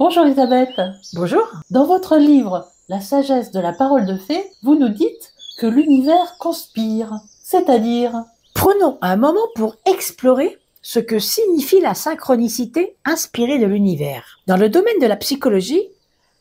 Bonjour Elisabeth. Bonjour. Dans votre livre La sagesse de la parole de fée, vous nous dites que l'univers conspire, c'est-à-dire... Prenons un moment pour explorer ce que signifie la synchronicité inspirée de l'univers. Dans le domaine de la psychologie,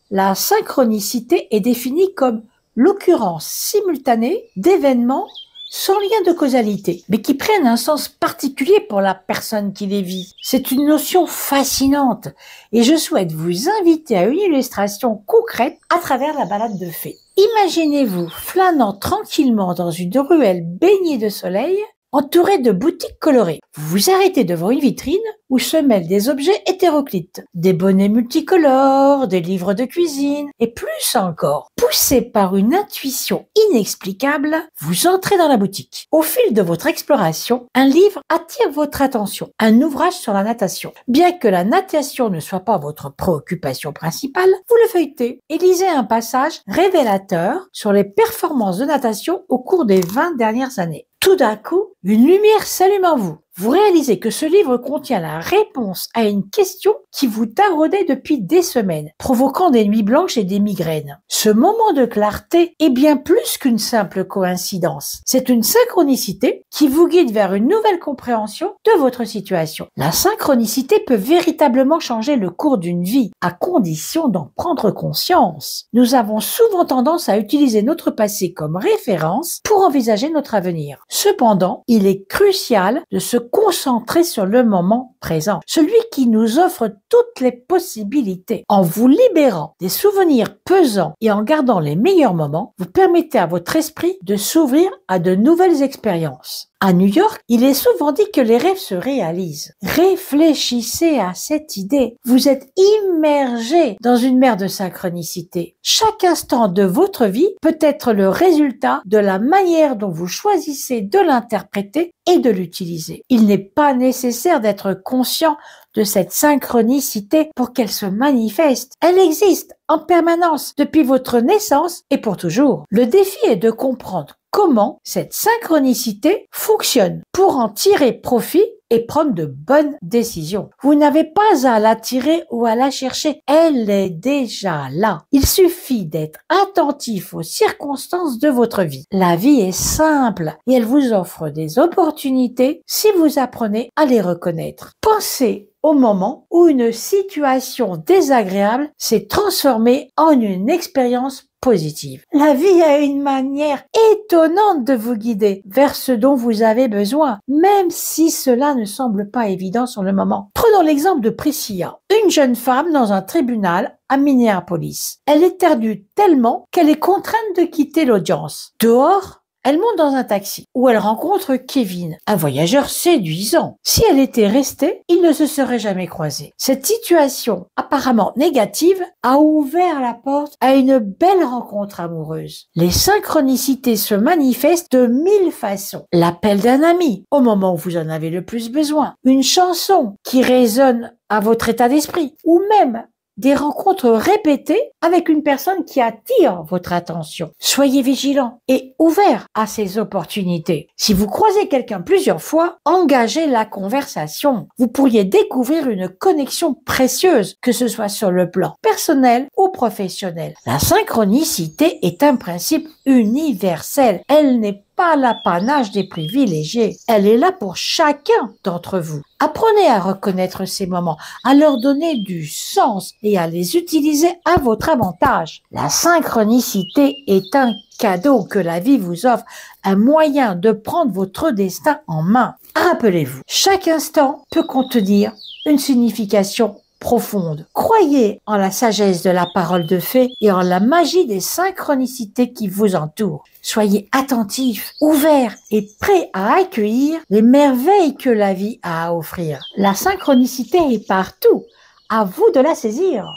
la synchronicité est définie comme l'occurrence simultanée d'événements sans lien de causalité, mais qui prennent un sens particulier pour la personne qui les vit. C'est une notion fascinante et je souhaite vous inviter à une illustration concrète à travers la balade de fées. Imaginez-vous flânant tranquillement dans une ruelle baignée de soleil, entouré de boutiques colorées. Vous vous arrêtez devant une vitrine où se mêlent des objets hétéroclites, des bonnets multicolores, des livres de cuisine et plus encore. Poussé par une intuition inexplicable, vous entrez dans la boutique. Au fil de votre exploration, un livre attire votre attention, un ouvrage sur la natation. Bien que la natation ne soit pas votre préoccupation principale, vous le feuilletez et lisez un passage révélateur sur les performances de natation au cours des 20 dernières années. Tout d'un coup, une lumière s'allume en vous. Vous réalisez que ce livre contient la réponse à une question qui vous taraudait depuis des semaines, provoquant des nuits blanches et des migraines. Ce moment de clarté est bien plus qu'une simple coïncidence. C'est une synchronicité qui vous guide vers une nouvelle compréhension de votre situation. La synchronicité peut véritablement changer le cours d'une vie, à condition d'en prendre conscience. Nous avons souvent tendance à utiliser notre passé comme référence pour envisager notre avenir. Cependant, il est crucial de se concentrer sur le moment présent, celui qui nous offre toutes les possibilités. En vous libérant des souvenirs pesants et en gardant les meilleurs moments, vous permettez à votre esprit de s'ouvrir à de nouvelles expériences. À New York, il est souvent dit que les rêves se réalisent. Réfléchissez à cette idée. Vous êtes immergé dans une mer de synchronicité. Chaque instant de votre vie peut être le résultat de la manière dont vous choisissez de l'interpréter et de l'utiliser. Il n'est pas nécessaire d'être conscient de cette synchronicité pour qu'elle se manifeste. Elle existe en permanence depuis votre naissance et pour toujours. Le défi est de comprendre comment cette synchronicité fonctionne pour en tirer profit et prendre de bonnes décisions. Vous n'avez pas à l'attirer ou à la chercher, elle est déjà là. Il suffit d'être attentif aux circonstances de votre vie. La vie est simple et elle vous offre des opportunités si vous apprenez à les reconnaître. Pensez au moment où une situation désagréable s'est transformée en une expérience positive. La vie a une manière étonnante de vous guider vers ce dont vous avez besoin, même si cela ne semble pas évident sur le moment. Prenons l'exemple de Priscilla, une jeune femme dans un tribunal à Minneapolis. Elle éternue tellement qu'elle est contrainte de quitter l'audience. Dehors, elle monte dans un taxi où elle rencontre Kevin, un voyageur séduisant. Si elle était restée, ils ne se seraient jamais croisés. Cette situation apparemment négative a ouvert la porte à une belle rencontre amoureuse. Les synchronicités se manifestent de 1000 façons. L'appel d'un ami au moment où vous en avez le plus besoin, une chanson qui résonne à votre état d'esprit, ou même des rencontres répétées avec une personne qui attire votre attention. Soyez vigilant et ouvert à ces opportunités. Si vous croisez quelqu'un plusieurs fois, engagez la conversation. Vous pourriez découvrir une connexion précieuse, que ce soit sur le plan personnel ou professionnel. La synchronicité est un principe universel. Elle n'est pas l'apanage des privilégiés. Elle est là pour chacun d'entre vous. Apprenez à reconnaître ces moments, à leur donner du sens et à les utiliser à votre avantage. La synchronicité est un cadeau que la vie vous offre, un moyen de prendre votre destin en main. Rappelez-vous, chaque instant peut contenir une signification profonde. Croyez en la sagesse de la parole de fée et en la magie des synchronicités qui vous entourent. Soyez attentifs, ouverts et prêts à accueillir les merveilles que la vie a à offrir. La synchronicité est partout. À vous de la saisir.